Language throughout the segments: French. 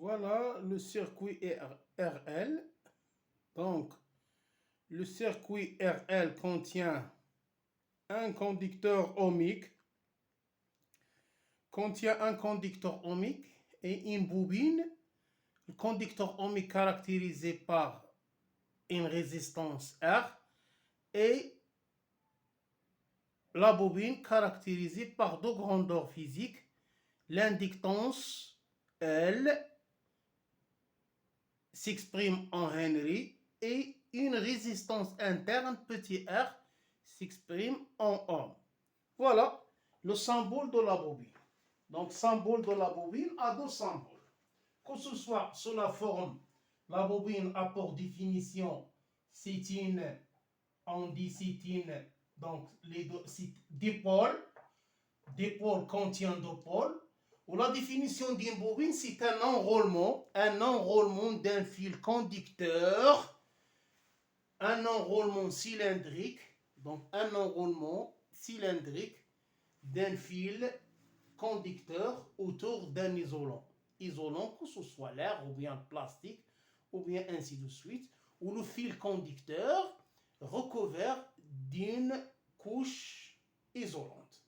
Voilà le circuit RL. Donc, le circuit RL contient un conducteur ohmique, et une bobine. Le conducteur ohmique caractérisé par une résistance R et la bobine caractérisée par deux grandeurs physiques, l'inductance L s'exprime en Henry et une résistance interne petit r s'exprime en ohm. Voilà le symbole de la bobine. Donc, symbole de la bobine a deux symboles. Que ce soit sous la forme, la bobine a pour définition cétine, on dit cétine, donc les deux dipôles, dipôle contient deux pôles. Ou la définition d'une bobine, c'est un enroulement d'un fil conducteur, un enroulement cylindrique, donc un enroulement cylindrique d'un fil conducteur autour d'un isolant, que ce soit l'air ou bien le plastique ou bien ainsi de suite, où le fil conducteur recouvert d'une couche isolante.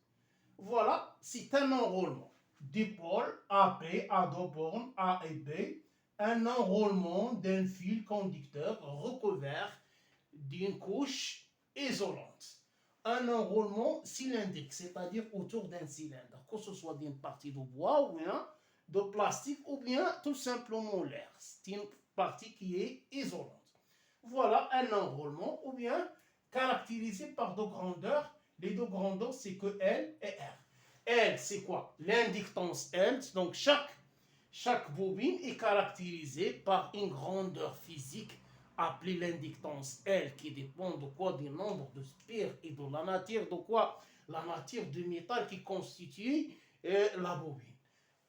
Voilà, c'est un enroulement. Dipôle AP à deux bornes A et B, un enroulement d'un fil conducteur recouvert d'une couche isolante. Un enroulement cylindrique, c'est-à-dire autour d'un cylindre, que ce soit d'une partie de bois ou bien de plastique ou bien tout simplement l'air. C'est une partie qui est isolante. Voilà un enroulement ou bien caractérisé par deux grandeurs. Les deux grandeurs, c'est que L et R. L, c'est quoi? L'inductance L. Donc, chaque bobine est caractérisée par une grandeur physique appelée l'inductance L, qui dépend de quoi? Du nombre de spires et de la nature de quoi? La nature du métal qui constitue la bobine.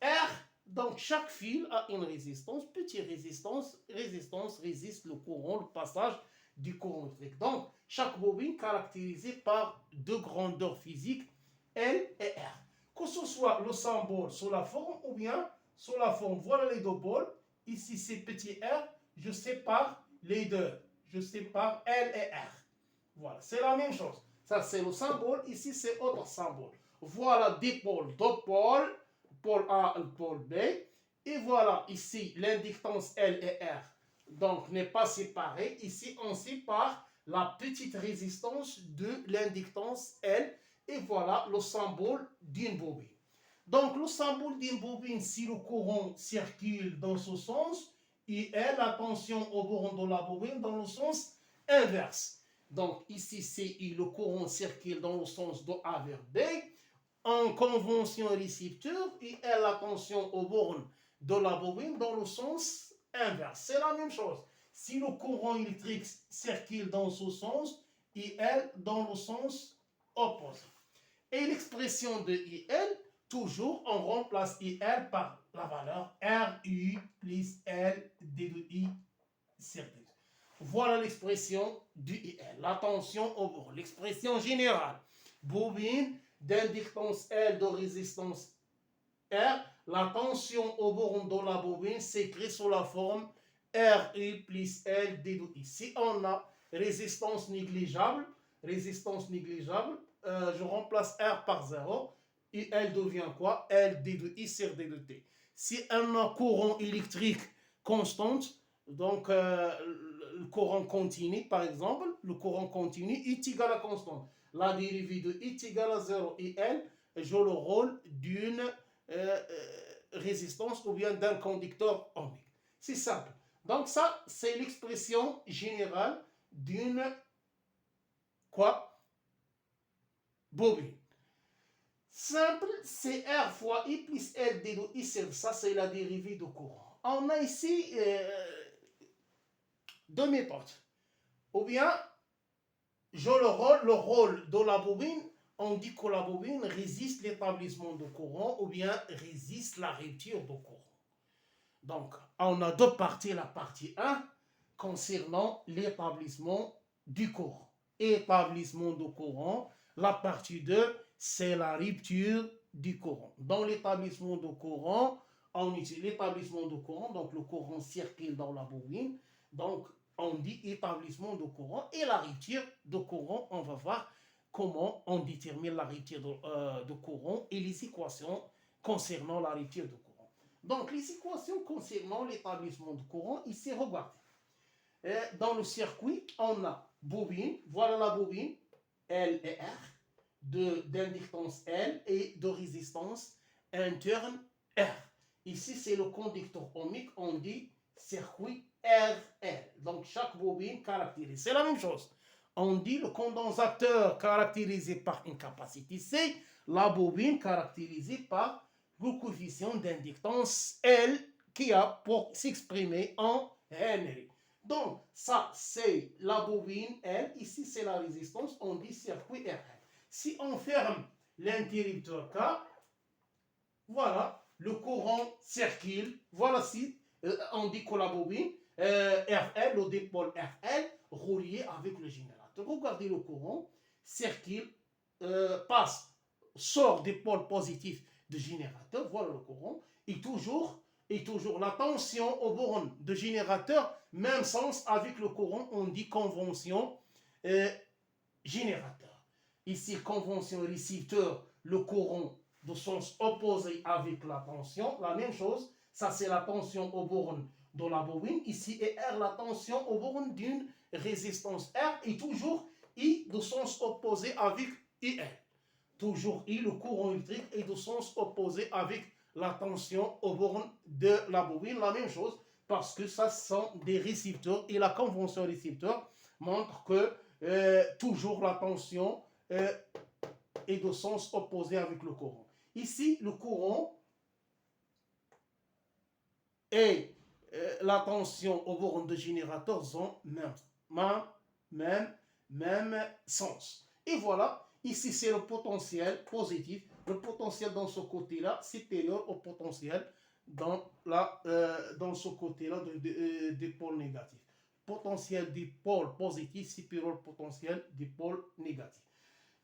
R, donc chaque fil a une résistance, petite résistance résiste le courant, le passage du courant électrique. Donc, chaque bobine caractérisée par deux grandeurs physiques, L et R. Que ce soit le symbole sous la forme ou bien sous la forme, voilà les deux pôles. Ici, c'est petit r, je sépare les deux. Je sépare L et R. Voilà, c'est la même chose. Ça, c'est le symbole. Ici, c'est autre symbole. Voilà deux pôle A et pôle B. Et voilà, ici, l'inductance L et R, donc, n'est pas séparée. Ici, on sépare la petite résistance de l'inductance L. Et voilà le symbole d'une bobine. Donc, le symbole d'une bobine, si le courant circule dans ce sens, il est la tension au borne de la bobine dans le sens inverse. Donc, ici, c'est le courant circule dans le sens de A vers B. En convention récepteur, il est la tension au borne de la bobine dans le sens inverse. C'est la même chose. Si le courant électrique circule dans ce sens, il est dans le sens opposé. Et l'expression de IL, toujours, on remplace IL par la valeur RU plus L D de I sur D. Voilà l'expression du IL. La tension au bord. L'expression générale. Bobine d'inductance L de résistance R. La tension au borne de la bobine s'écrit sous la forme RU plus L D de I. Si on a résistance négligeable, je remplace R par 0 et elle devient quoi? L D de I sur D de T. Si on a courant électrique constante, donc le courant continu par exemple, le courant continu est égal à constante. La dérivée de I est égale à 0 et L joue le rôle d'une résistance ou bien d'un conducteur ohmique. C'est simple. Donc ça, c'est l'expression générale d'une quoi? Bobine. Simple, c'est R fois I plus L d de I sur ça, c'est la dérivée de courant. On a ici deux méthodes. Ou bien, le rôle de la bobine, on dit que la bobine résiste l'établissement de courant ou bien résiste la rupture de courant. Donc, on a deux parties. La partie 1 concernant l'établissement du courant. Établissement de courant. La partie 2, c'est la rupture du courant. Dans l'établissement de courant, on utilise l'établissement de courant, donc le courant circule dans la bobine, donc on dit établissement de courant et la rupture de courant, on va voir comment on détermine la rupture de courant et les équations concernant la rupture de courant. Donc les équations concernant l'établissement de courant, ici regardez. Dans le circuit, on a bobine, voilà la bobine, L et R, d'inductance L et de résistance interne R. Ici, c'est le conducteur ohmique, on dit circuit RL. Donc, chaque bobine caractérise. C'est la même chose. On dit le condensateur caractérisé par une capacité C, la bobine caractérisée par le coefficient d'inductance L qui a pour s'exprimer en Henry. Donc, ça, c'est la bobine L. Ici, c'est la résistance. On dit circuit RL. Si on ferme l'interrupteur K, voilà, le courant circule. Voilà, si on dit que la bobine RL, le dipôle RL, relié avec le générateur. Regardez le courant circule, passe, sort des pôles positifs du générateur. Voilà le courant. Et toujours la tension aux bornes de générateur, même sens avec le courant, on dit convention générateur. Ici, convention récepteur, le courant de sens opposé avec la tension, la même chose, ça c'est la tension aux bornes de la bobine, ici est R la tension aux bornes d'une résistance R, et toujours I de sens opposé avec IL. Toujours I, le courant électrique, est de sens opposé avec la tension aux bornes de la bobine, la même chose, parce que ça sont des récepteurs, et la convention récepteur montre que toujours la tension est de sens opposé avec le courant. Ici, le courant et la tension aux bornes de générateur ont même sens. Et voilà, ici c'est le potentiel positif, le potentiel dans ce côté-là supérieur au potentiel dans ce côté-là des pôles négatifs. Potentiel des pôles positifs supérieur au potentiel des pôles négatifs.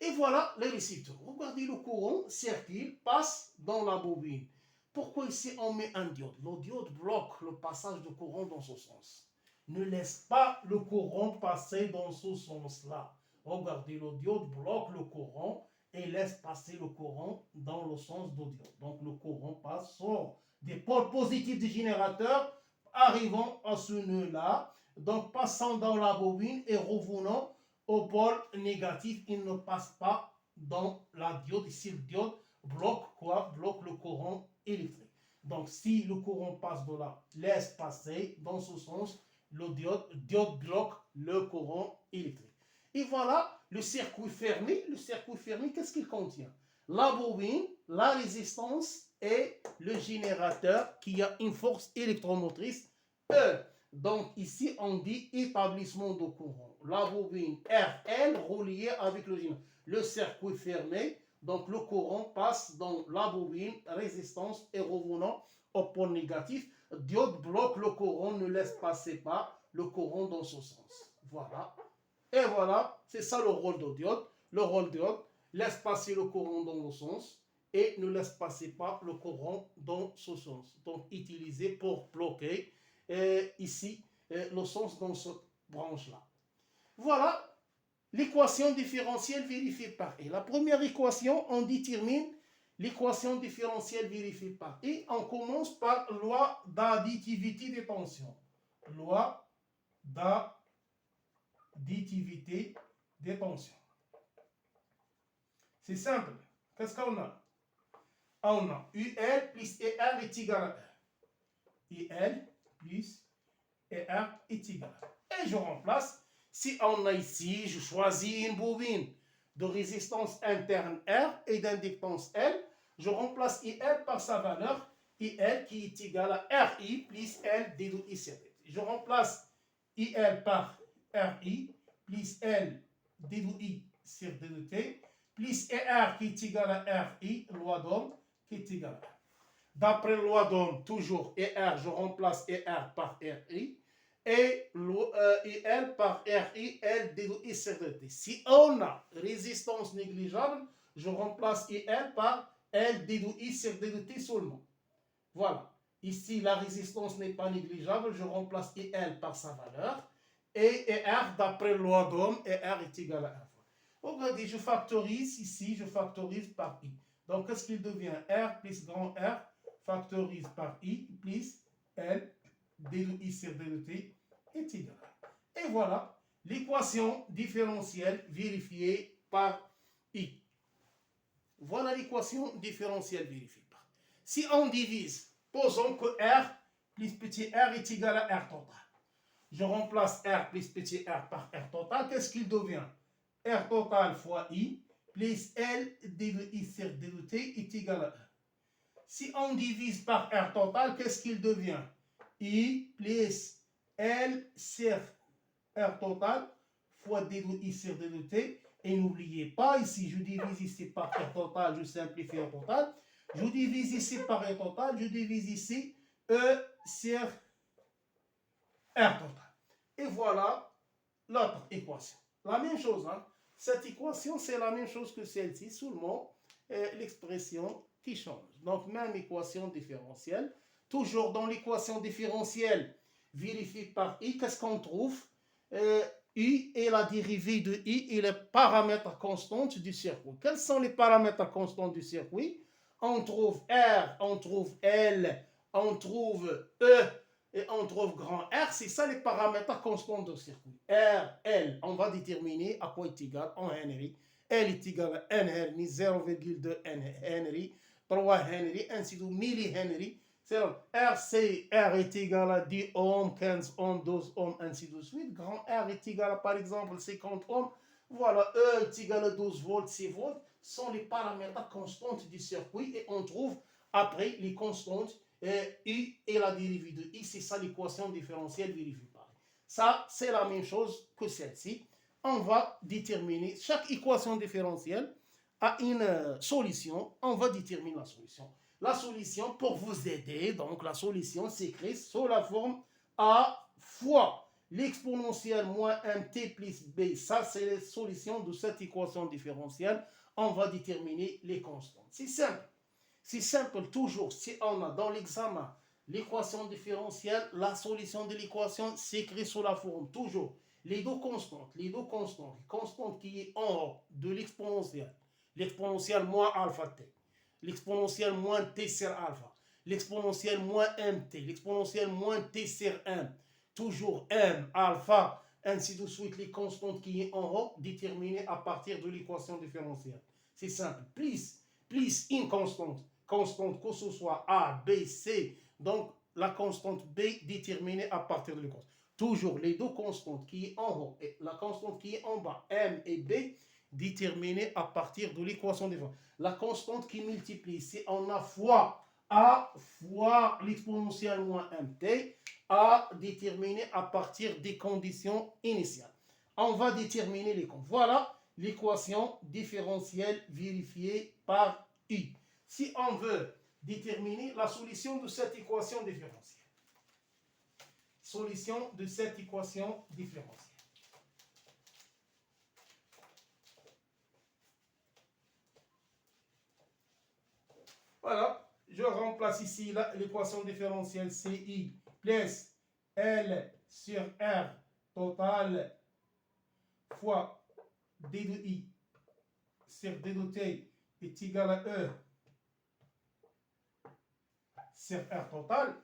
Et voilà les récepteurs. Regardez le courant circule, passe dans la bobine. Pourquoi ici on met un diode? Le diode bloque le passage de courant dans ce sens. Ne laisse pas le courant passer dans ce sens-là. Regardez, le diode bloque le courant et laisse passer le courant dans le sens du diode. Donc le courant passe, sort des pôles positifs du générateur, arrivant à ce nœud-là, donc passant dans la bobine et revenant au pôle négatif, il ne passe pas dans la diode. Ici, le diode bloque quoi? Bloque le courant électrique. Donc, si le courant passe de là, laisse passer dans ce sens, le diode bloque le courant électrique. Et voilà le circuit fermé. Le circuit fermé, qu'est-ce qu'il contient? La bobine, la résistance et le générateur qui a une force électromotrice E. Donc ici, on dit établissement de courant. La bobine RL reliée avec le générateur. Le circuit fermé, donc le courant passe dans la bobine, résistance et revenant au pôle négatif. Diode bloque le courant, ne laisse passer pas le courant dans ce sens. Voilà. Et voilà, c'est ça le rôle de diode. Le rôle de diode laisse passer le courant dans le sens et ne laisse passer pas le courant dans ce sens. Donc utilisé pour bloquer ici le sens dans cette branche-là. Voilà l'équation différentielle vérifiée par E. La première équation, on détermine l'équation différentielle vérifiée par E. On commence par loi d'additivité des tensions. Loi d'additivité des tensions. C'est simple. Qu'est-ce qu'on a? On a UL plus ER est égal à R. UL plus ER est égal à R. Et je remplace. Si on a ici, je choisis une bobine de résistance interne R et d'inductance L. Je remplace IL par sa valeur IL qui est égal à RI plus L d I sur dt. Je remplace IL par RI plus L d I sur dt plus ER qui est égal à RI, loi d'Ohm, qui est égal à R. D'après loi d'Ohm, toujours ER, je remplace ER par RI. Et IL par RI, L d I sur dt. Si on a résistance négligeable, je remplace IL par L d I sur dt seulement. Voilà. Ici, la résistance n'est pas négligeable. Je remplace IL par sa valeur. Et R, d'après la loi d'Ohm, R est égal à 1 fois. Regardez, je factorise ici, je factorise par I. Donc, qu'est-ce qu'il devient? R plus grand R factorise par I plus L d de I sur d de T est égal à. Et voilà l'équation différentielle vérifiée par I. Voilà l'équation différentielle vérifiée par. Si on divise, posons que R plus petit r est égal à R total. Je remplace R plus petit r par R total. Qu'est-ce qu'il devient? R total fois I plus L d de I sur d de T est égal à 1. Si on divise par R total, qu'est-ce qu'il devient? I plus L sur R total fois d de I sur d de T. Et n'oubliez pas, ici, je divise ici par R total, je simplifie R total. Je divise ici par R total, je divise ici E sur R total. Et voilà l'autre équation. La même chose, hein? Cette équation, c'est la même chose que celle-ci, seulement l'expression qui change. Donc, même équation différentielle. Toujours dans l'équation différentielle vérifiée par I, qu'est-ce qu'on trouve? I est la dérivée de I et les paramètres constants du circuit. Quels sont les paramètres constants du circuit? On trouve R, on trouve L, on trouve E et on trouve grand R. C'est ça les paramètres constants du circuit. R, L, on va déterminer à quoi est égal en Henry. L est égal à N Henry, 0,2 Henry, 3 Henry, ainsi de milli-Henry. RC, R est égal à 10 ohms, 15 ohms, 12 ohms, ainsi de suite. Grand R est égal à, par exemple, 50 ohms. Voilà, E est égal à 12 volts, 6 volts. Sont les paramètres constantes du circuit. Et on trouve après les constantes I et la dérivée de I. C'est ça l'équation différentielle vérifiée par I. Ça, c'est la même chose que celle-ci. On va déterminer, chaque équation différentielle a une solution. On va déterminer la solution. La solution, pour vous aider, donc la solution s'écrit sous la forme A fois l'exponentielle moins mt plus b. Ça, c'est la solution de cette équation différentielle. On va déterminer les constantes. C'est simple. C'est simple toujours. Si on a dans l'examen l'équation différentielle, la solution de l'équation s'écrit sous la forme toujours les deux constantes, constante qui est en haut de l'exponentielle moins alpha t, l'exponentielle moins t sur alpha, l'exponentielle moins mt, l'exponentielle moins t sur 1, toujours m, alpha, ainsi de suite, les constantes qui est en haut, déterminées à partir de l'équation différentielle. C'est simple. Plus une constante que ce soit A, B, C, donc la constante B déterminée à partir de l'équation. Toujours les deux constantes qui est en haut et la constante qui est en bas, M et B, déterminées à partir de l'équation différentielle. La constante qui multiplie, c'est on a fois A fois l'exponentielle moins mt, A déterminé à partir des conditions initiales. On va déterminer les comptes. Voilà l'équation différentielle vérifiée par I. Si on veut déterminer la solution de cette équation différentielle. Solution de cette équation différentielle. Voilà, je remplace ici l'équation différentielle CI plus L sur R total fois D de I sur D de T est égal à E sur R total.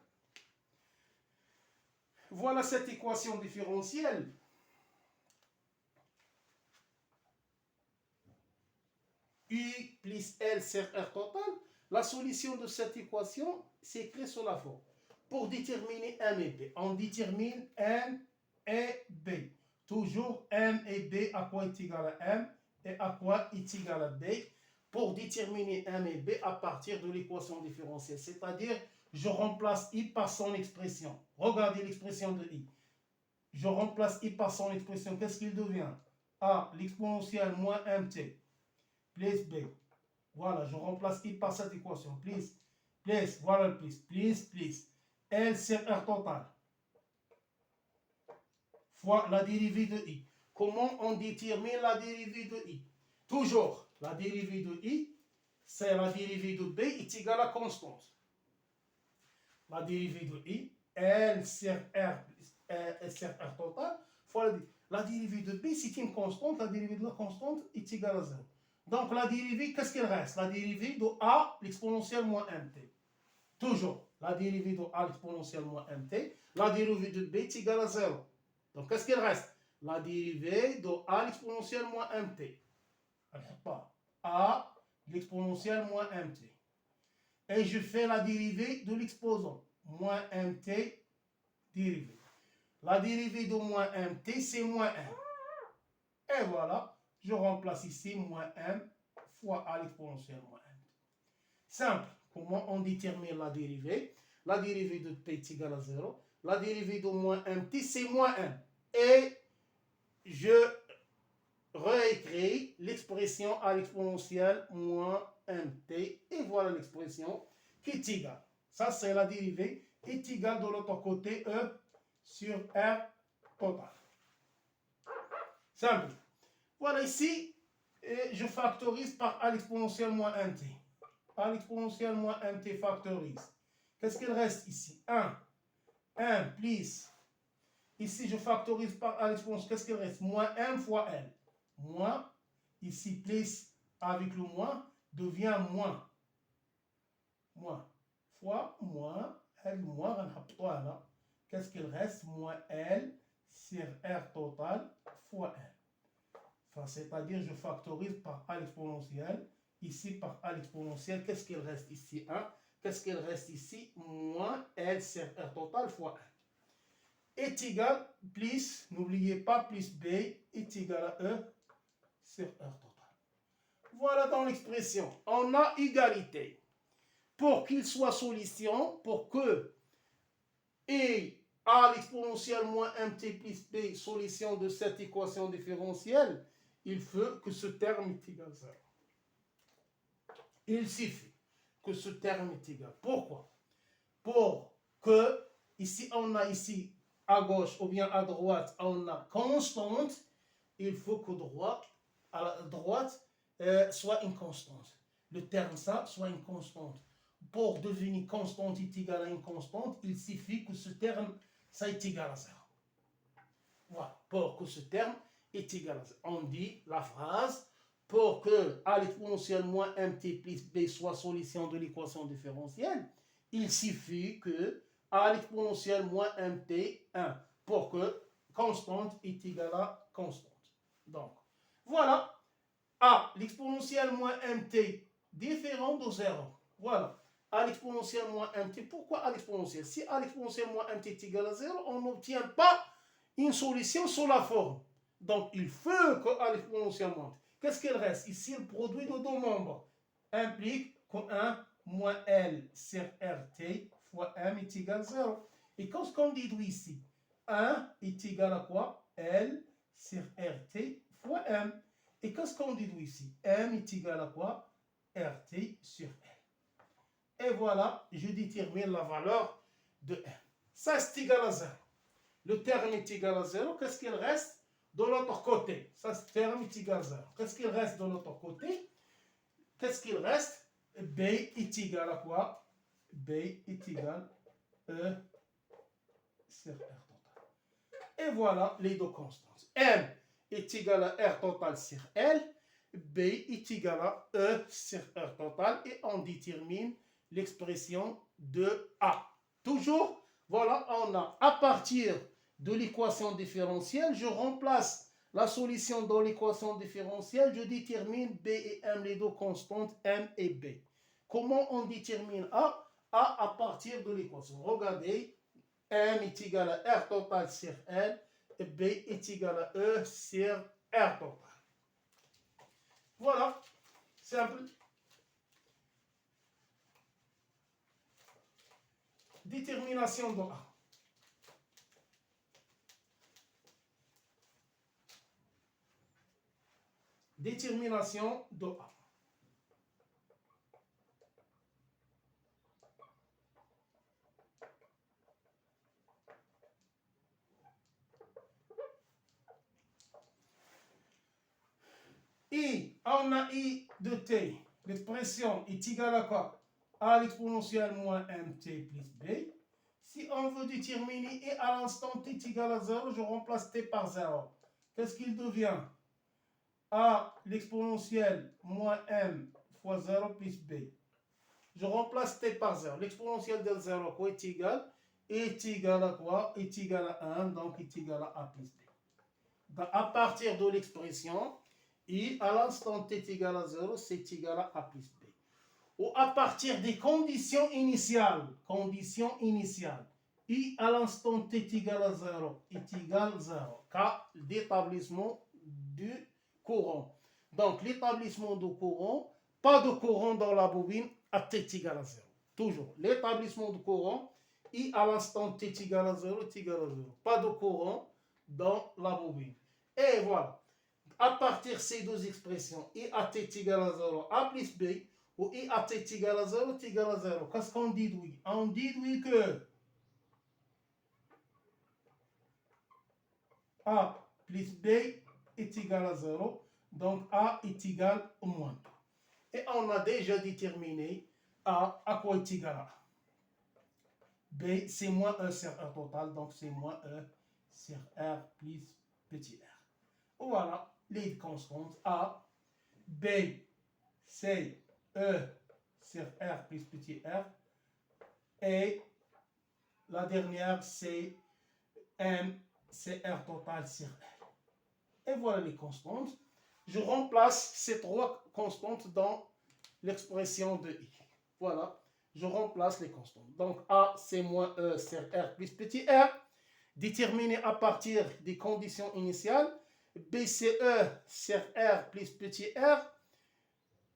Voilà cette équation différentielle. U plus L sur R total. La solution de cette équation s'écrit sur la forme. Pour déterminer M et B, on détermine M et B. Toujours M et B à quoi est égal à M et à quoi est égal à B. Pour déterminer M et B à partir de l'équation différentielle. C'est-à-dire, je remplace I par son expression. Regardez l'expression de I. Je remplace I par son expression. Qu'est-ce qu'il devient? A, l'exponentielle moins mt, plus B. Voilà, je remplace I par cette équation. Plus, voilà le plus. L sur R total. Fois la dérivée de I. Comment on détermine la dérivée de I? Toujours, la dérivée de I, c'est la dérivée de B est égale à constante. la dérivée de I, L sur R, sur R total, fois la dérivée de B, c'est une constante, la dérivée de la constante est égale à 0. Donc la dérivée, qu'est-ce qu'il reste? La dérivée de A, l'exponentielle moins mt. Toujours, la dérivée de A, l'exponentielle moins mt, la dérivée de B est égale à 0. Donc qu'est-ce qu'il reste? La dérivée de A, l'exponentielle moins mt. A, l'exponentielle moins mt. Et je fais la dérivée de l'exposant. Moins mt dérivée. La dérivée de moins mt, c'est moins 1. Et voilà, je remplace ici moins 1 fois a l'exponentielle moins mt. Simple. Comment on détermine la dérivée? La dérivée de p est égale à 0. La dérivée de moins mt, c'est moins 1. Et je réécris l'expression à l'exponentielle moins mt. Et voilà l'expression qui est égale. Ça, c'est la dérivée est égale de l'autre côté E sur R total. Simple. Voilà ici, je factorise par a l'exponentielle moins mt. A l'exponentielle moins mt factorise. Qu'est-ce qu'il reste ici? 1. 1 plus. Ici, je factorise par a l'exponentielle. Qu'est-ce qu'il reste? Moins 1 fois L. Moins, ici, plus avec le moins, devient moins. Moins. Fois moins, L moins, qu'est-ce qu'il reste? Moins L sur R total fois L. Enfin, c'est-à-dire, je factorise par a l'exponentielle. Ici, par a l'exponentielle, qu'est-ce qu'il reste ici? 1. Qu'est-ce qu'il reste ici? Moins L sur R total fois 1. Est égal, plus, n'oubliez pas, plus B est égal à E sur R total. Voilà dans l'expression. On a égalité. Pour qu'il soit solution, pour que et a l'exponentielle moins mt plus b, solution de cette équation différentielle, il faut que ce terme est égal à 0. Il suffit que ce terme est égal. Pourquoi? Pour que, ici, on a ici, à gauche ou bien à droite, on a constante, il faut que à droite soit une constante. Le terme ça soit une constante. Pour devenir constante est égal à une constante, il suffit que ce terme ça est égal à 0. Voilà, pour que ce terme est égal à 0. On dit la phrase, pour que a l'exponentielle moins mt plus b soit solution de l'équation différentielle, il suffit que a l'exponentielle moins mt 1 pour que constante est égale à constante. Donc, voilà, a l'exponentielle moins mt différent de 0. Voilà, a l'exponentielle moins mt. Pourquoi a l'exponentielle? Si a l'exponentielle moins mt est égal à 0, on n'obtient pas une solution sur la forme. Donc, il faut que a l'exponentielle moins mt. Qu'est-ce qu'il reste? Ici, le produit de deux nombres implique que 1 moins L sur RT fois M est égal à 0. Et qu'est-ce qu'on déduit ici? 1 est égal à quoi? L sur RT fois M. Et qu'est-ce qu'on déduit ici? M est égal à quoi? RT sur L. Et voilà, je détermine la valeur de M. Ça, c'est égal à 0. Le terme est égal à 0. Qu'est-ce qu'il reste de l'autre côté? Ça, ce terme est égal à 0. Qu'est-ce qu'il reste de l'autre côté? Qu'est-ce qu'il reste? B est égal à quoi? B est égal à E sur R total. Et voilà les deux constantes. M est égal à R total sur L. B est égal à E sur R total. Et on détermine l'expression de A. Toujours, voilà, on a à partir de l'équation différentielle, je remplace la solution dans l'équation différentielle, je détermine B et M, les deux constantes M et B. Comment on détermine A? A à partir de l'équation. Regardez, M est égal à R total sur L et B est égal à E sur R total. Voilà, simple. Détermination de A. Détermination de A. I, on a I de t. L'expression est égale à quoi? A l'exponentielle moins mt plus b. Si on veut déterminer I à l'instant t est égal à 0, je remplace t par 0. Qu'est-ce qu'il devient? A l'exponentielle moins m fois 0 plus b. Je remplace t par 0. L'exponentielle de 0, quoi est égal? Est égal à quoi? Est égal à 1, donc est égal à a plus b. Donc, à partir de l'expression, I à l'instant t est égal à 0, c'est égal à a plus b. Ou à partir des conditions initiales, I à l'instant t est égal à 0 est égal à 0, cas d'établissement du courant. Donc, l'établissement du courant, pas de courant dans la bobine, à t est égal à 0. Toujours, l'établissement du courant, I à l'instant t est égal à 0 est égal à 0. Pas de courant dans la bobine. Et voilà, à partir de ces deux expressions, I à t est égal à 0, A plus B, ou I à t est égal à 0 est égal à 0. Qu'est-ce qu'on dit oui? On dit oui que A plus B est égal à 0, donc A est égal au moins. Et on a déjà déterminé à quoi est égal à. B, c'est moins E sur R total, donc c'est moins E sur R plus petit r. Voilà les constantes. A, B, c'est E sur R plus petit r. Et la dernière, c'est M, c'est R total sur R. Et voilà les constantes. Je remplace ces trois constantes dans l'expression de I. Voilà, je remplace les constantes. Donc A, c'est moins E sur R plus petit r, déterminé à partir des conditions initiales. B, c'est E sur R plus petit r.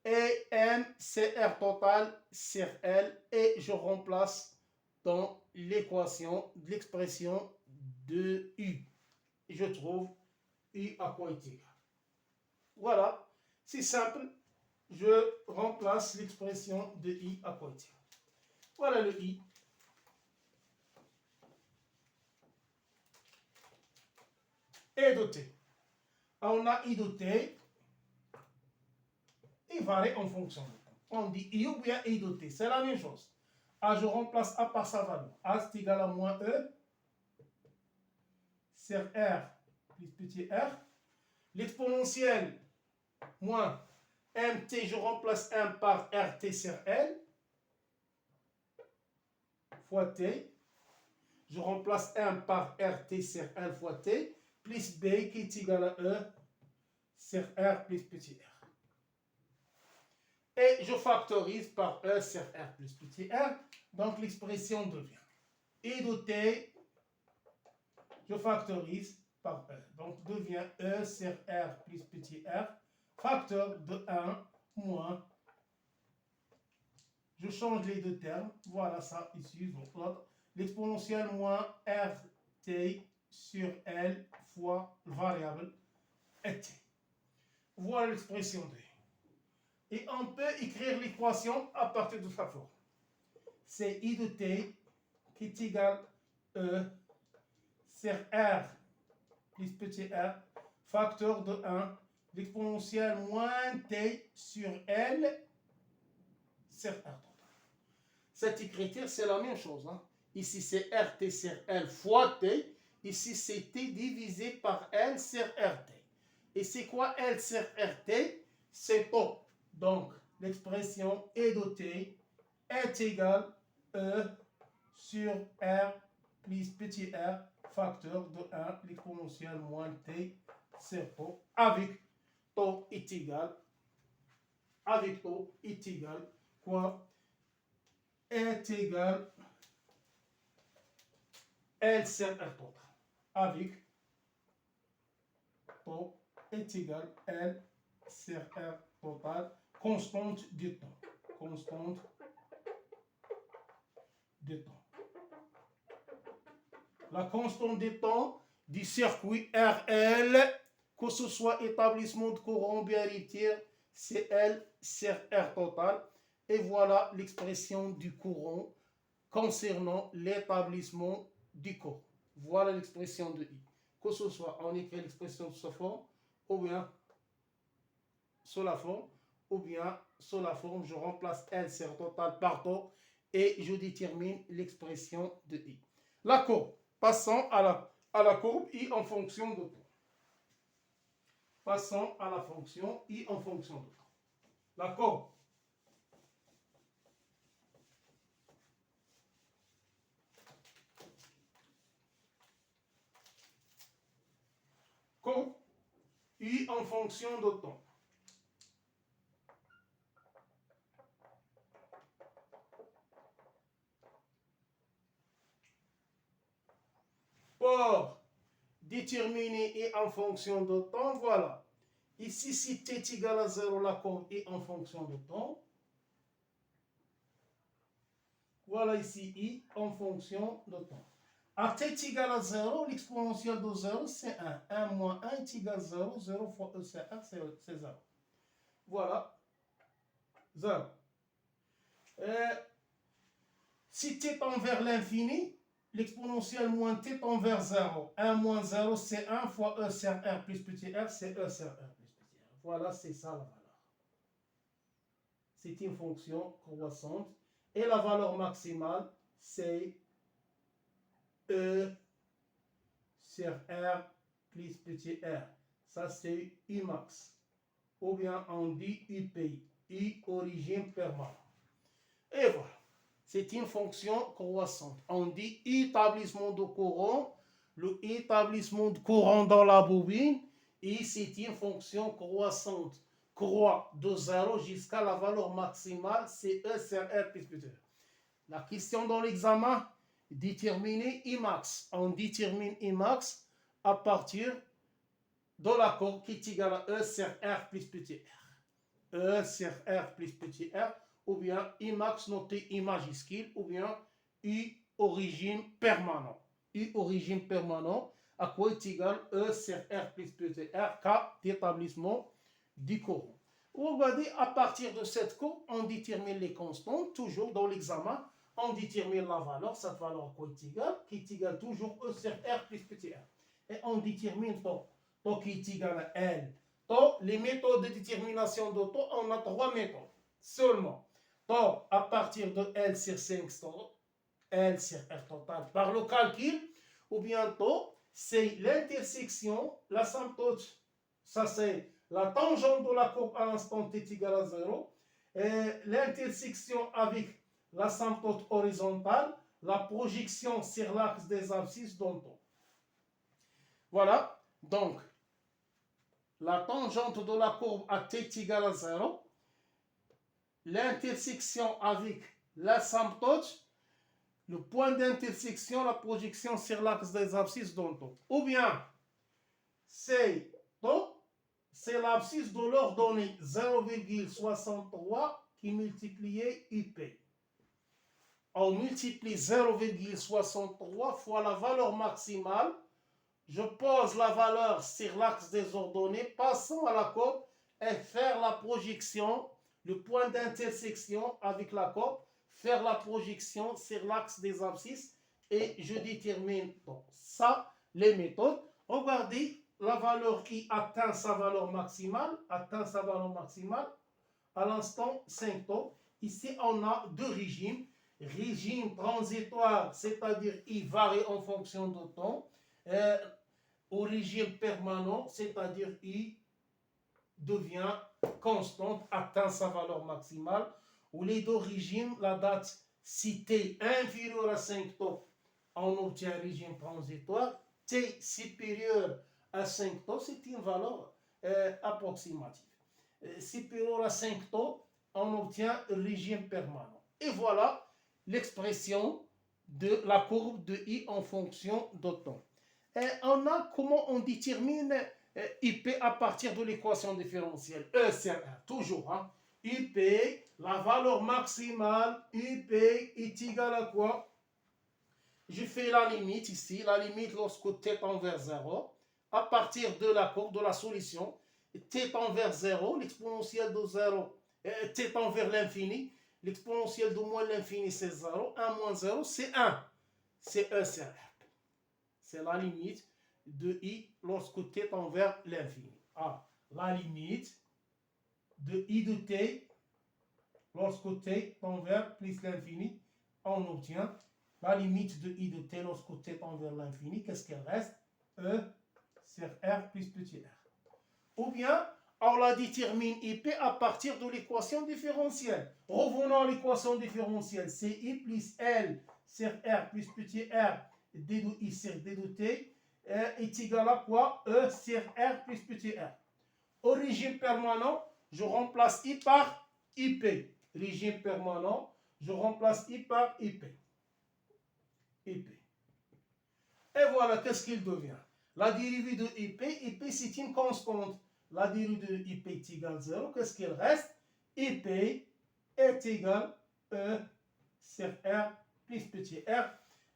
Et M, c'est R total sur L. Et je remplace dans l'équation de l'expression de U. Je trouve U à quoi est égal. Voilà, c'est simple. Je remplace l'expression de I à quoi est égal. Voilà le I. Et de T. On a I de T. Il varie en fonction du temps. On dit I ou bien I de T. C'est la même chose. A, je remplace A par sa valeur. A, c'est égal à moins E sur R plus petit r. L'exponentielle moins mt, je remplace 1 par rt sur L fois t. Je remplace 1 par rt sur L fois t, plus b qui est égal à E sur R plus petit r. Et je factorise par E sur R plus petit r. Donc l'expression devient I de t, je factorise par E. Donc devient E sur R plus petit r, facteur de 1 moins. Je change les deux termes. Voilà ça ici. L'exponentielle moins rt sur L fois le variable t. Voilà l'expression de. Et on peut écrire l'équation à partir de sa forme. C'est I de t qui est égal à E sur R plus petit r, facteur de 1, l'exponentielle moins t sur L sur R total. Cette écriture, c'est la même chose. Hein. Ici, c'est RT sur L fois T. Ici, c'est T divisé par L sur RT. Et c'est quoi L sur RT? C'est O. Donc, l'expression E de T est égale E sur R plus petit r, facteur de 1, l'exponentielle moins T sur O, avec O est égal, quoi? Est égal L sur R total. Avec O est égal L sur R total, constante du temps. La constante du temps du circuit RL, que ce soit établissement de courant bien lithium, c'est L sur R total. Et voilà l'expression du courant concernant l'établissement du courant. Voilà l'expression de I. Que ce soit on écrit l'expression sous sa forme, ou bien sous la forme, ou bien sous la forme, je remplace L sur total par taux et je détermine l'expression de I. La courbe. Passons à la courbe I en fonction de temps. Passons à la fonction I en fonction de temps. La courbe. Courbe I en fonction de temps. Pour déterminer I en fonction de temps, voilà. Ici, si t est égal à 0, la courbe I en fonction de temps. Voilà ici I en fonction de temps. À t est égal à 0, l'exponentielle de 0, c'est 1. 1 moins 1 est égal à 0. 0 fois E, c'est 1, c'est 0. Voilà. 0. Si t tend vers l'infini, l'exponentielle moins t tend vers 0. 1 moins 0, c'est 1 fois E sur R plus petit r, c'est E sur R plus petit r. Voilà, c'est ça la valeur. C'est une fonction croissante. Et la valeur maximale, c'est E sur R plus petit r. Ça, c'est U max. Ou bien on dit UPI, U origine permanente. Et voilà. C'est une fonction croissante. On dit établissement de courant, le établissement de courant dans la bobine, et c'est une fonction croissante. Croît de 0 jusqu'à la valeur maximale, c'est E sur R plus petit. La question dans l'examen, déterminer Imax. On détermine Imax à partir de la courbe qui est égale à E sur R plus petit r. E sur R plus petit r, ou bien Imax noté I majuscule, ou bien U origine permanent. U origine permanent, à quoi est égal E sur R plus petit r, cas d'établissement du courant. Regardez, à partir de cette courbe, on détermine les constantes, toujours dans l'examen, on détermine la valeur, cette valeur à quoi qui est égale toujours E sur R plus petit r. Et on détermine taux qui est égal à L. Les méthodes de détermination de taux, on a 3 méthodes seulement. Taux à partir de L sur 5 taux, L sur R total par le calcul, ou bien taux, c'est l'intersection, l'asymptote, ça c'est la tangente de la courbe à l'instant t est égale à 0, l'intersection avec l'asymptote horizontale, la projection sur l'axe des abscisses dans taux. Voilà, donc la tangente de la courbe à t est égale à 0, l'intersection avec l'asymptote, le point d'intersection, la projection sur l'axe des abscisses dans taux. Ou bien, c'est l'abscisse de l'ordonnée 0,63 qui multiplié UP. On multiplie 0,63 fois la valeur maximale. Je pose la valeur sur l'axe des ordonnées, passons à la courbe et faire la projection, le point d'intersection avec la courbe, faire la projection sur l'axe des abscisses et je détermine donc ça, les méthodes. Regardez, la valeur qui atteint sa valeur maximale, à l'instant 5 taux. Ici, on a deux régimes. Régime transitoire, c'est-à-dire il varie en fonction du temps. Au régime permanent, c'est-à-dire I devient constante, atteint sa valeur maximale. Ou les deux régimes, la date si t inférieure à 5 taux, on obtient un régime transitoire. T supérieur à 5 taux, c'est une valeur approximative. Supérieur à 5 taux, on obtient un régime permanent. Et voilà l'expression de la courbe de I en fonction de temps. On a comment on détermine IP à partir de l'équation différentielle. E sur R, toujours. Hein. IP, la valeur maximale, IP est égale à quoi? Je fais la limite ici, la limite lorsque t tend vers 0. À partir de la courbe, de la solution, t tend vers 0, l'exponentielle de 0, t tend vers l'infini, l'exponentielle de moins l'infini c'est 0, 1 moins 0 c'est 1. C'est E sur R. C'est la limite de I lorsque t tend vers l'infini. Ah, la limite de I de t lorsque t tend vers plus l'infini, on obtient la limite de I de t lorsque t tend vers l'infini, qu'est-ce qu'elle reste? E sur R plus petit r. Ou bien, on la détermine IP à partir de l'équation différentielle. Revenons à l'équation différentielle. C'est I plus L sur R plus petit r d de I sur d de t est égal à quoi? E sur R plus petit r. Au régime permanent, je remplace I par IP. Régime permanent, je remplace I par IP. IP. Et voilà, qu'est-ce qu'il devient? La dérivée de IP, IP c'est une constante. La dérivée de IP est égale 0. Qu'est-ce qu'il reste? IP est égal E sur R plus petit r.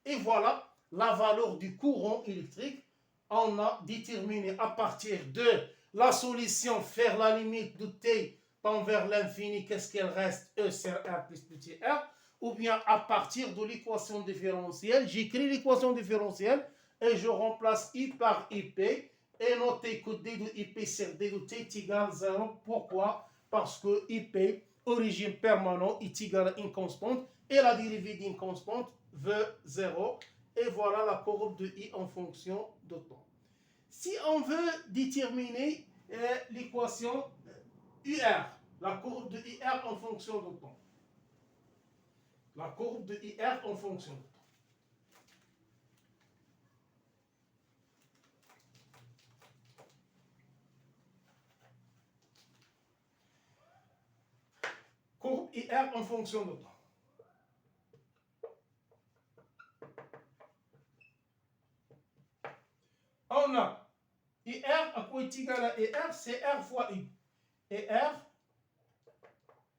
Et voilà la valeur du courant électrique. On a déterminé à partir de la solution faire la limite de t tend vers l'infini, qu'est-ce qu'elle reste? E sur R plus petit r. Ou bien à partir de l'équation différentielle, j'écris l'équation différentielle et je remplace I par IP et notez que d de IP sur d de t est égal à 0. Pourquoi? Parce que IP, au régime permanent, est égal à une constante et la dérivée d'une constante veut 0. Et voilà la courbe de I en fonction de temps. Si on veut déterminer l'équation UR, la courbe de IR en fonction de temps. La courbe de IR en fonction de temps. Courbe IR en fonction de temps. On a IR à quoi est égal à ER, c'est R fois I. Et R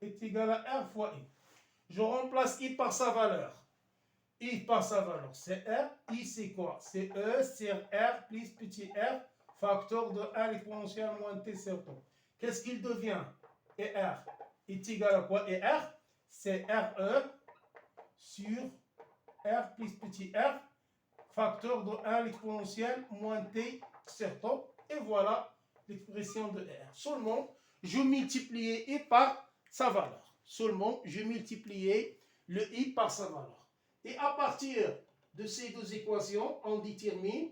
est égal à R fois I. Je remplace I par sa valeur. I par sa valeur, c'est R. I, c'est quoi? C'est E sur R plus petit r, facteur de R exponentielle moins T sur temps. Qu'est-ce qu'il devient? Et R est égal à quoi? Et R, c'est RE sur R plus petit r, facteur de R exponentielle moins T sur temps. Et voilà l'expression de R. Seulement, je multipliais I par sa valeur. Seulement, je multipliais le I par sa valeur. Et à partir de ces deux équations, on détermine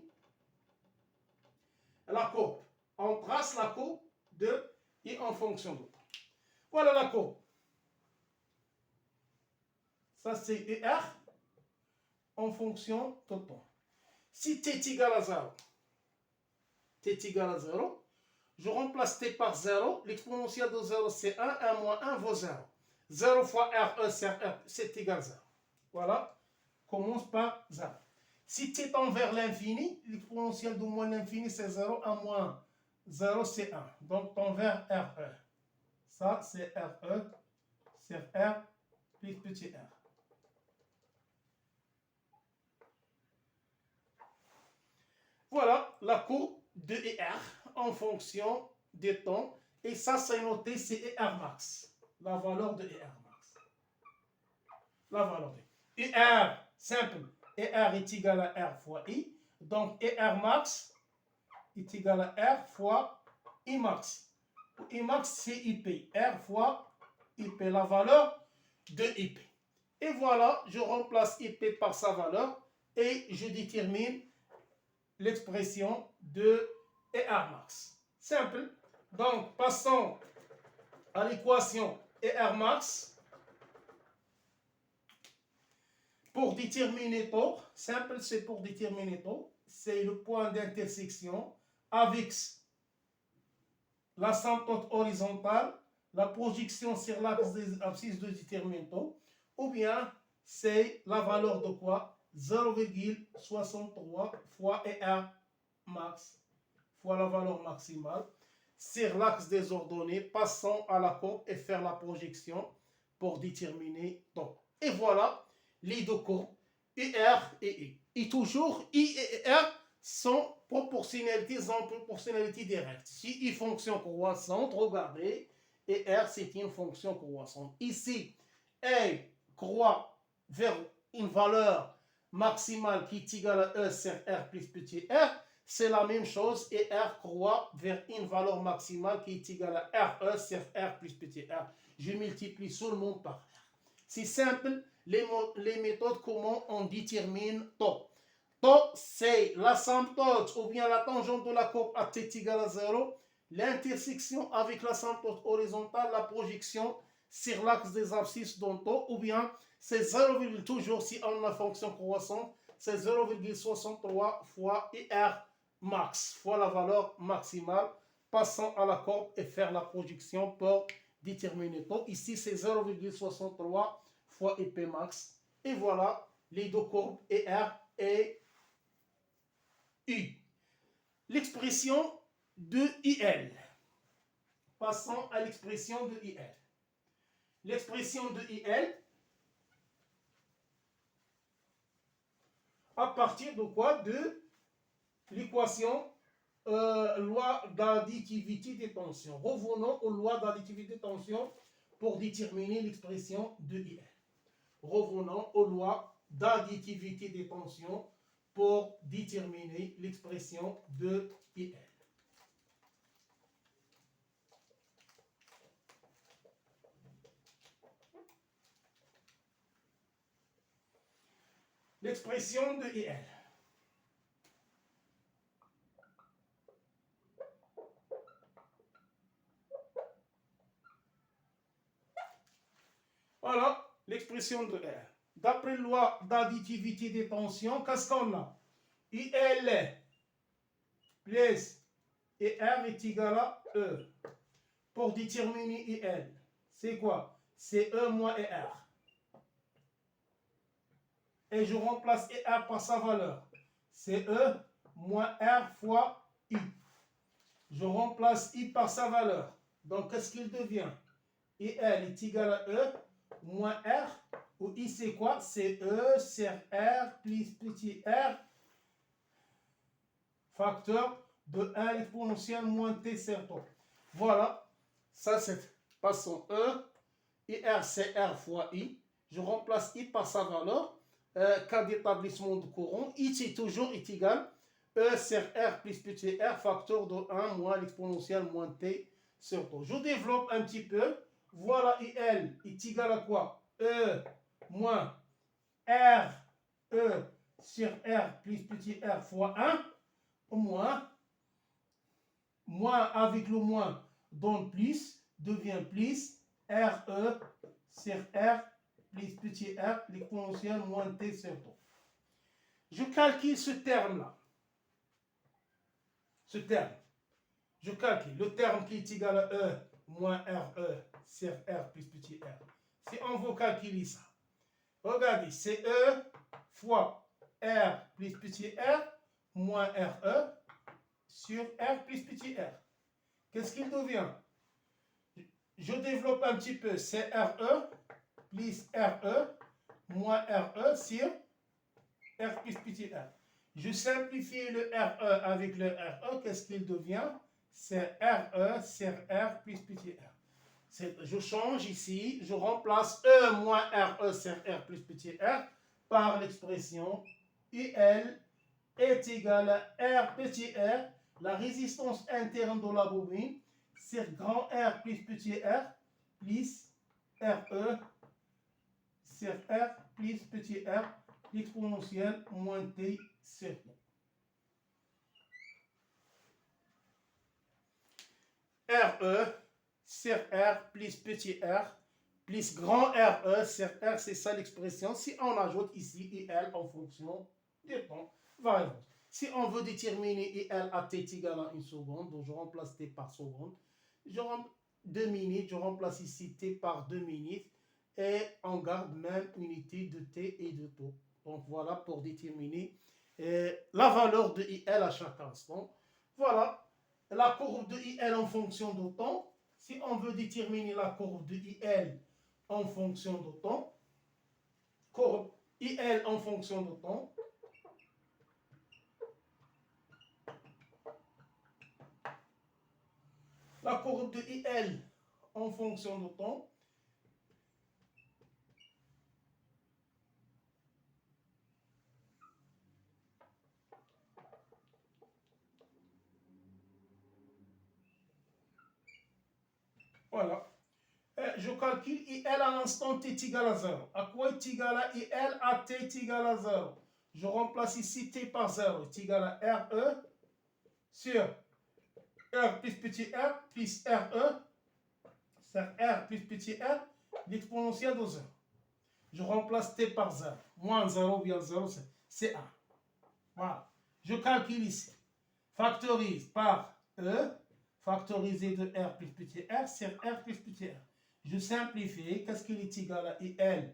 la courbe. On trace la courbe de I en fonction de temps. Voilà la courbe. Ça, c'est ER en fonction de temps. Si t est égal à 0, t est égal à 0, je remplace t par 0. L'exponentielle de 0, c'est 1. 1 moins 1 vaut 0. 0 fois RE sur R, c'est égal à 0. Voilà. Commence par 0. Si t tend vers l'infini, l'exponentielle de moins l'infini, c'est 0. 1 moins 0, c'est 1. Donc, tend vers RE. Ça, c'est RE sur R plus petit r. Voilà la courbe de ER en fonction des temps. Et ça, c'est noté, c'est ER max. La valeur de ER max. La valeur de ER, simple. ER est égal à R fois I. Donc, ER max est égal à R fois I max. I max, c'est IP. R fois IP, la valeur de IP. Et voilà, je remplace IP par sa valeur et je détermine l'expression de ER max. Simple. Donc, passons à l'équation ER max. Pour déterminer taux, simple, c'est pour déterminer taux, c'est le point d'intersection avec l'asymptote horizontale, la projection sur l'axe des abscisses de déterminer taux, ou bien c'est la valeur de quoi? 0,63 fois ER max fois la valeur maximale sur l'axe des ordonnées. Passons à la courbe et faire la projection pour déterminer taux. Et voilà les deux courbes, IR et I. Et toujours, I et R sont proportionnalités en proportionnalité directe. Si I fonction croissante, regardez, et R c'est une fonction croissante. Ici, A croît vers une valeur maximale qui est égale à E sur R plus petit r. C'est la même chose et R croît vers une valeur maximale qui est égale à RE sur R plus petit r. Je multiplie seulement par R. C'est simple. les méthodes comment on détermine taux. Taux, c'est l'asymptote ou bien la tangente de la courbe à t égale à 0, l'intersection avec l'asymptote horizontale, la projection sur l'axe des abscisses d'un taux, ou bien c'est 0, toujours si on a une fonction croissante, c'est 0,63 fois IR max, fois la valeur maximale, passant à la courbe et faire la projection pour déterminer le taux. Ici, c'est 0,63 fois IP max. Et voilà les deux courbes ER et U. L'expression de IL. Passons à l'expression de IL. L'expression de IL, à partir de quoi? De l'équation loi d'additivité des tensions. Revenons aux lois d'additivité des tensions pour déterminer l'expression de IL. Revenons aux lois d'additivité des tensions pour déterminer l'expression de IL. L'expression de IL. Voilà l'expression de R. D'après la loi d'additivité des tensions, qu'est-ce qu'on a? IL plus R est égal à E. Pour déterminer IL, c'est quoi? C'est E moins R. Et je remplace R par sa valeur. C'est E moins R fois I. Je remplace I par sa valeur. Donc, qu'est-ce qu'il devient? IL est égal à E moins R, où I c'est quoi? C'est E sur R plus petit r, facteur de 1 exponentielle moins t sur τ. Voilà, ça c'est, passons E, IR c'est R fois I, je remplace I par sa valeur, cas d'établissement de courant, I c'est toujours égal, E sur R plus petit r, facteur de 1 moins l'exponentielle moins t sur τ. Je développe un petit peu. Voilà, IL est égal à quoi? E moins R, E sur R plus petit r fois 1, moins avec le moins donne plus, devient plus, RE sur R plus petit r, l'exponentielle moins t sur τ. Je calcule ce terme-là. Ce terme. Je calcule le terme qui est égal à E moins RE sur R plus petit r. Si on veut calculer ça, regardez, c'est E fois R plus petit r moins RE sur R plus petit r. Qu'est-ce qu'il devient? Je développe un petit peu. C'est RE plus RE moins RE sur R plus petit r. Je simplifie le RE avec le RE. Qu'est-ce qu'il devient? C'est RE sur R plus petit r. Je change ici, je remplace E moins RE sur R plus petit r par l'expression IL est égal à R petit r, la résistance interne de la bobine, sur grand R plus petit r, plus RE sur R plus petit r, l'exponentielle moins t sur τ. RE sur R plus petit r plus grand RE sur R, c'est ça l'expression. Si on ajoute ici IL en fonction du temps variable. Si on veut déterminer IL à t égale à 1 seconde, donc je remplace t par seconde. 2 minutes, je remplace ici t par 2 minutes et on garde même unité de t et de τ. Donc voilà pour déterminer la valeur de IL à chaque instant. Voilà la courbe de IL en fonction de temps. Si on veut déterminer la courbe de IL en fonction de temps, courbe IL en fonction de temps, la courbe de IL en fonction de temps, voilà. je calcule IL à l'instant t est égal à 0. À quoi est égal à IL? À t est égal à 0. Je remplace ici t par 0 est égal à RE sur R plus petit r plus RE, c'est R plus petit r, l'exponentielle de 0. Je remplace t par 0. Moins 0 bien 0, c'est 1. Voilà. Je calcule ici. Factorise par E, factorisé de R plus petit r sur R plus petit r. Je simplifie. Qu'est-ce qu'il est égal à IL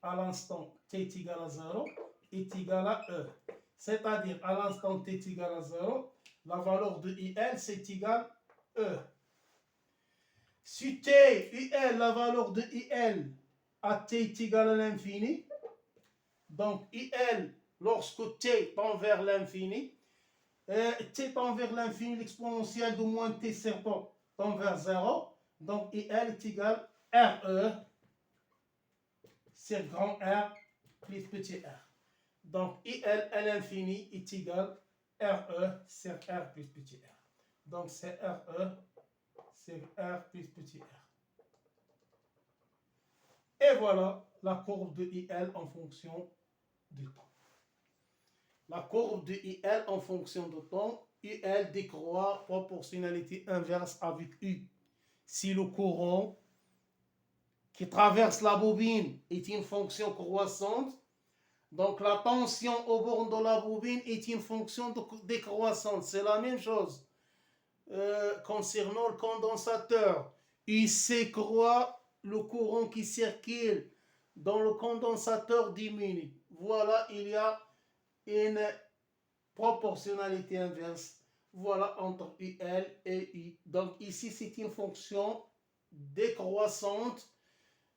à l'instant t est égal à 0 est égal à E. C'est-à-dire à l'instant t est égal à 0, la valeur de IL c'est égal à E. Si t, IL, la valeur de IL à t est égal à l'infini, donc IL lorsque t tend vers l'infini, t tend vers l'infini, l'exponentielle de moins t serpent tend vers 0, donc IL est égal à RE sur grand R plus petit r. Donc IL à l'infini est égal à RE sur R plus petit r. Donc c'est RE sur R plus petit r. Et voilà la courbe de IL en fonction du temps. La courbe de IL en fonction du temps, IL décroît proportionnalité inverse avec U. Si le courant qui traverse la bobine est une fonction croissante, donc la tension au bord de la bobine est une fonction décroissante. C'est la même chose concernant le condensateur. Il s'écroît, le courant qui circule dans le condensateur diminue. Voilà, il y a une proportionnalité inverse. Voilà entre IL et I. Donc ici, c'est une fonction décroissante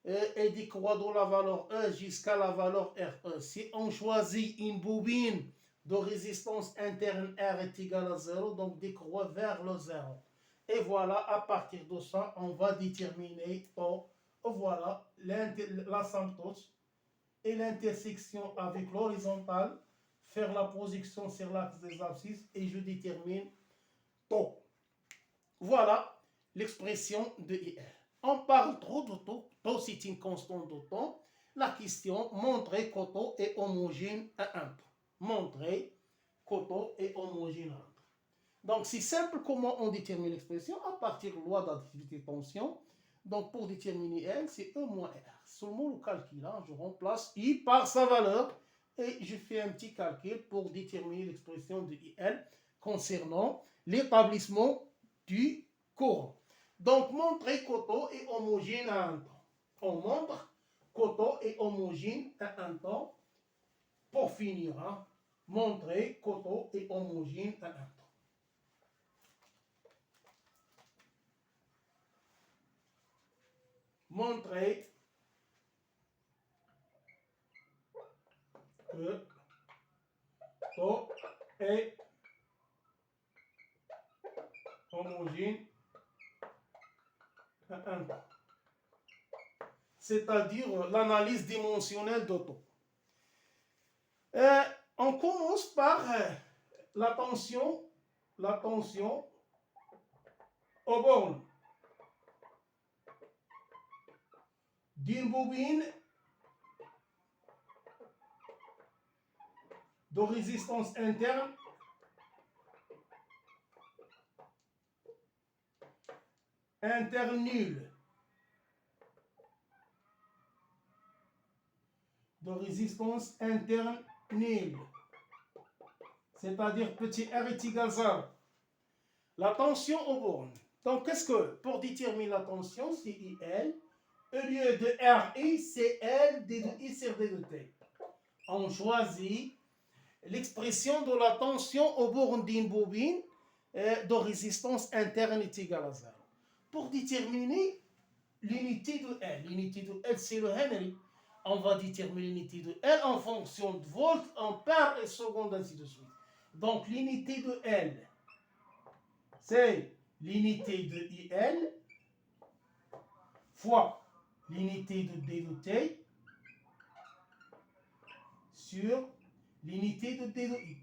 et décroît de la valeur E jusqu'à la valeur RE. Si on choisit une bobine de résistance interne R est égale à 0, donc décroît vers le 0. Et voilà, à partir de ça, on va déterminer voilà l'asymptote et l'intersection avec l'horizontale, faire la projection sur l'axe des abscisses et je détermine taux. Voilà l'expression de IR. On parle trop de taux. Taux, c'est une constante de temps. La question, montrer que taux est homogène à un temps. Montrer que taux est homogène à un temps. Donc, c'est simple comment on détermine l'expression à partir de la loi d'additivité de tension. Donc, pour déterminer L, c'est E moins R. Seulement le calcul, hein, je remplace I par sa valeur et je fais un petit calcul pour déterminer l'expression de IL concernant l'établissement du courant. Donc, montrer que taux est homogène à un temps. On montre que taux est homogène à un temps. Pour finir, hein, montrer que taux est homogène à un temps. Montrer que taux est homogène à un temps. C'est-à-dire l'analyse dimensionnelle de taux. On commence par la tension aux bornes d'une bobine de résistance interne nulle, de résistance interne nulle, c'est-à-dire petit r est égal à 0. La tension aux bornes. Donc, qu'est-ce que, pour déterminer la tension, c'est IL, au lieu de RI, c'est L d de I sur d de T. On choisit l'expression de la tension aux bornes d'une bobine de résistance interne est égale à 0. Pour déterminer l'unité de L, c'est le Henry. On va déterminer l'unité de L en fonction de volts, ampères et secondes, ainsi de suite. Donc, l'unité de L, c'est l'unité de IL fois l'unité de D de T sur l'unité de D de I.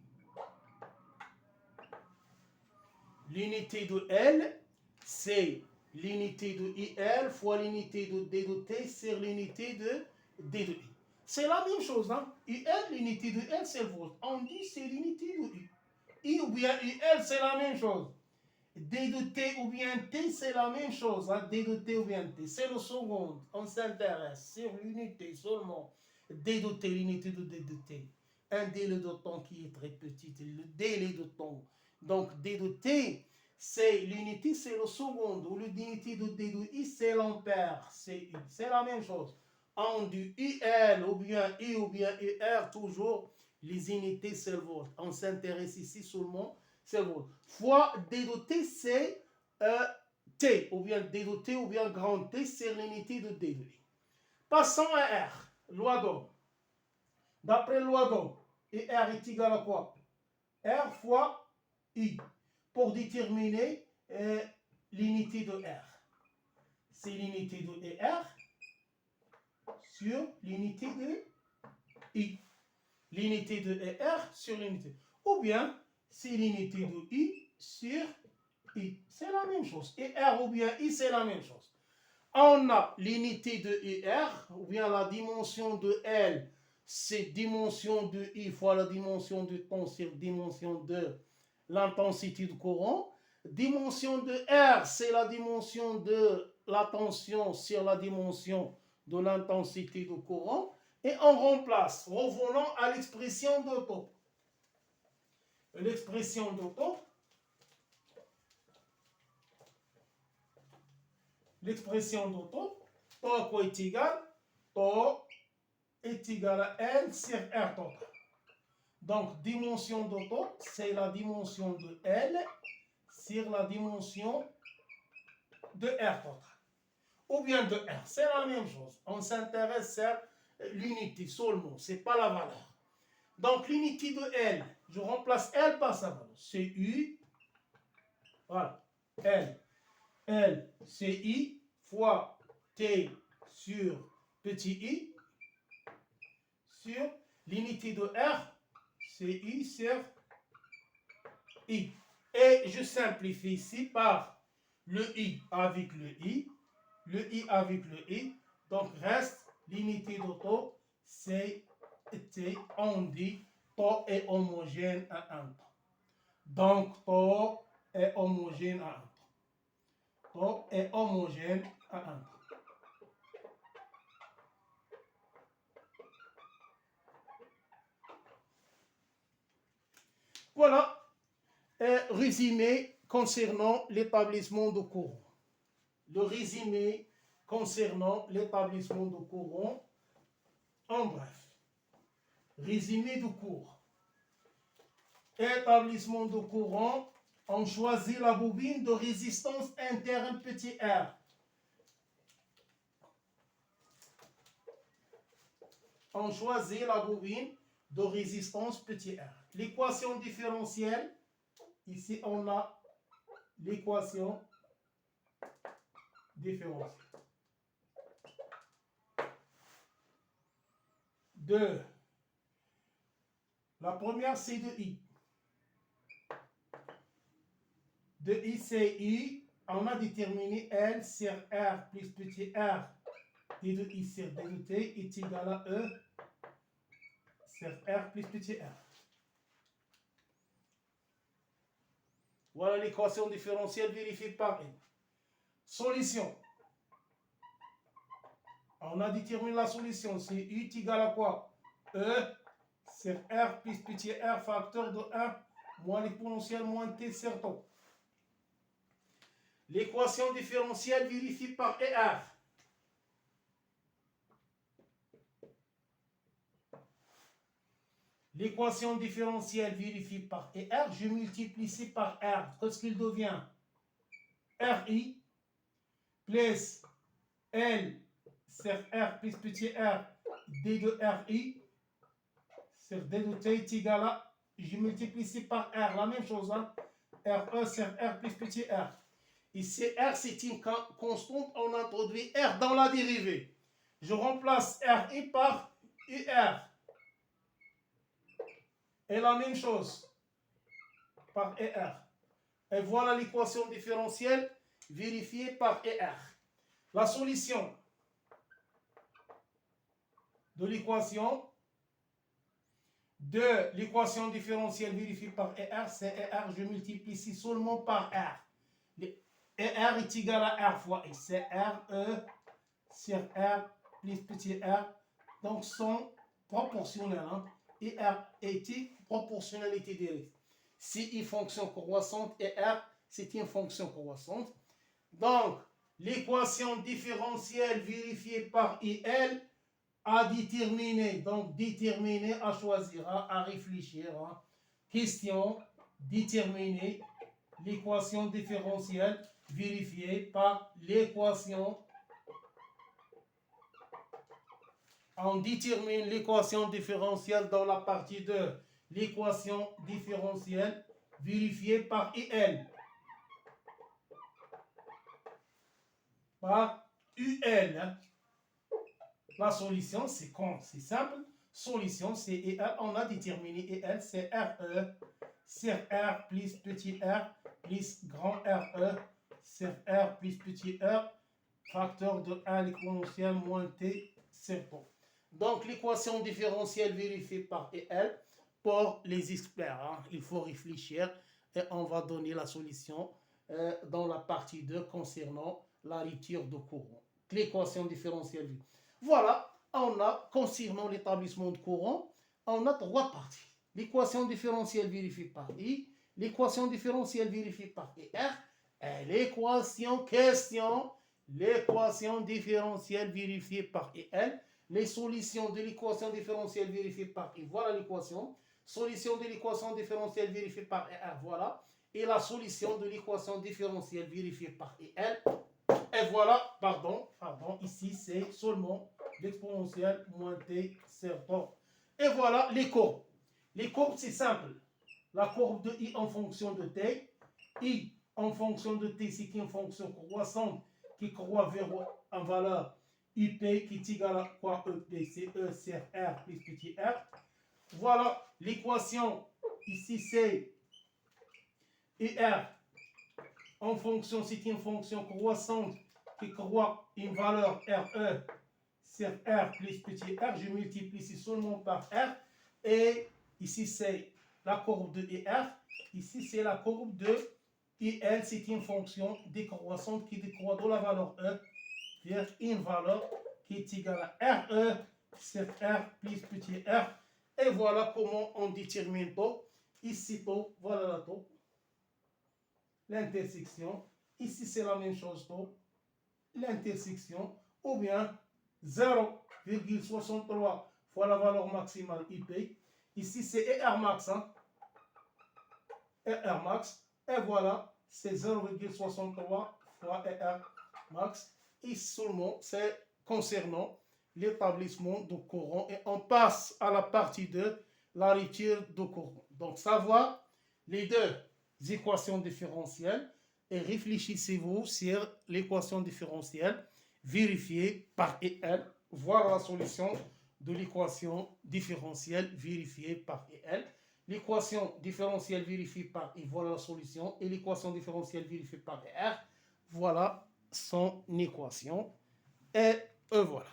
L'unité de L, c'est l'unité de IL fois l'unité de D de T sur l'unité de D de I. C'est la même chose, hein? IL, l'unité de L, c'est le volt. On dit c'est l'unité de I. I ou bien IL, c'est la même chose. D de T ou bien T, c'est la même chose. Hein? D de T ou bien T, c'est le second. On s'intéresse sur l'unité seulement. D de T, l'unité de D de T. Un délai de temps qui est très petit, le délai de temps. Donc D de T, c'est l'unité, c'est le second. Ou l'unité de D de I, c'est l'ampère. C'est la même chose. On dit IL ou bien I ou bien IR, toujours les unités, c'est le volt. On s'intéresse ici seulement, c'est le volt. Fois D de T, c'est T, ou bien D de T, ou bien grand T, c'est l'unité de D de I. Passons à R, loi d'Ohm. D'après loi d'Ohm, et R est égal à quoi? R fois I, pour déterminer l'unité de R. C'est l'unité de R sur l'unité de I. L'unité de R sur l'unité. Ou bien, c'est l'unité de I sur I. C'est la même chose. Et R ou bien I, c'est la même chose. On a l'unité de IR, ou bien la dimension de L, c'est dimension de I fois la dimension de temps sur dimension de l'intensité du courant. Dimension de R, c'est la dimension de la tension sur la dimension de l'intensité du courant. Et on remplace, revenons à l'expression d'Otto. L'expression d'Otto, tau à quoi est égal? Tau est égal à L sur R total. Donc, dimension d'Otto, c'est la dimension de L sur la dimension de R total. Ou bien de R, c'est la même chose. On s'intéresse à l'unité seulement, ce n'est pas la valeur. Donc, l'unité de L, je remplace L par sa valeur. C'est U, voilà, L. L, c'est I fois T sur petit i sur l'unité de R, c'est I sur I. Et je simplifie ici par le I avec le I avec le I. Donc reste l'unité de taux, c'est T, on dit taux est homogène à un temps. Donc taux est homogène à un temps. Taux est homogène à un temps. Voilà, résumé concernant l'établissement de courant. Le résumé concernant l'établissement de courant, en bref. Résumé du cours. Établissement de courant, on choisit la bobine de résistance interne petit r. On choisit la bobine de résistance petit r. L'équation différentielle, ici on a l'équation différentielle. 2. La première, c'est de I. De I, c'est I. On a déterminé L sur R plus petit r et de I sur D de T est égal à E sur R plus petit r. Voilà l'équation différentielle vérifiée par N. Solution. On a déterminé la solution. C'est U est égal à quoi? E sur R plus petit r facteur de 1 moins l'exponentielle moins T sur tau. L'équation différentielle vérifiée par ER. L'équation différentielle vérifiée par ER, je multiplie ici par R. Qu'est-ce qu'il devient? RI plus L sur R plus petit r D de RI sur D de T est égal à, je multiplie ici par R, la même chose, hein? RE sur R plus petit r. Ici, R, c'est une constante, on introduit R dans la dérivée. Je remplace RI par UR. Et la même chose par ER. Et voilà l'équation différentielle vérifié par ER. La solution de l'équation différentielle vérifiée par ER, c'est ER, je multiplie ici seulement par R. ER est égal à R fois X, c'est RE sur R plus petit r, donc sont proportionnels. Hein? Et R est proportionnalité directe. Si une fonction croissante et R, c'est une fonction croissante. Donc, l'équation différentielle vérifiée par IL à déterminer, donc déterminer, à choisir, à réfléchir. Hein. Question, déterminer l'équation différentielle vérifiée par l'équation. On détermine l'équation différentielle dans la partie 2. L'équation différentielle vérifiée par IL. Par UL. La solution, c'est simple. Solution, c'est EL. On a déterminé EL, c'est RE sur R plus petit r plus grand RE sur R plus petit r, facteur de 1 exponentielle moins T sur T. Donc, l'équation différentielle vérifiée par EL pour les experts. Hein. Il faut réfléchir et on va donner la solution dans la partie 2 concernant la rupture de courant. L'équation différentielle. Voilà, on a, concernant l'établissement de courant, on a 3 parties. L'équation différentielle vérifiée par I, l'équation différentielle vérifiée par ER et l'équation différentielle vérifiée par EL. Les solutions de l'équation différentielle vérifiée par I, voilà l'équation. Solution de l'équation différentielle vérifiée par ER, voilà. Et la solution de l'équation différentielle vérifiée par EL. Et voilà, pardon, ici c'est seulement l'exponentielle moins T sur T. Et voilà les courbes. Les courbes, c'est simple. La courbe de I en fonction de T. I en fonction de T, c'est une fonction croissante qui croît vers une valeur UP qui est égal à quoi EP, c'est E sur R plus petit r. Voilà l'équation. Ici, c'est IR en fonction, c'est une fonction croissante qui croît une valeur RE sur R plus petit r. Je multiplie ici seulement par R. Et ici, c'est la courbe de IR. Ici, c'est la courbe de IL. C'est une fonction décroissante qui décroît de la valeur E vers une valeur qui est égale à RE sur R plus petit r. Et voilà comment on détermine taux. Ici, taux, voilà la taux. L'intersection. Ici, c'est la même chose, taux. L'intersection. Ou bien 0,63 fois la valeur maximale IP. Ici, c'est ER max. Hein? ER max. Et voilà, c'est 0,63 fois ER max. Et seulement, c'est concernant l'établissement de courant. Et on passe à la partie 2, la rupture de courant. Donc, savoir les deux équations différentielles et réfléchissez-vous sur l'équation différentielle vérifiée par EL. Voilà la solution de l'équation différentielle vérifiée par EL. L'équation différentielle vérifiée par I, voilà la solution. Et l'équation différentielle vérifiée par R, voilà son équation. Et voilà.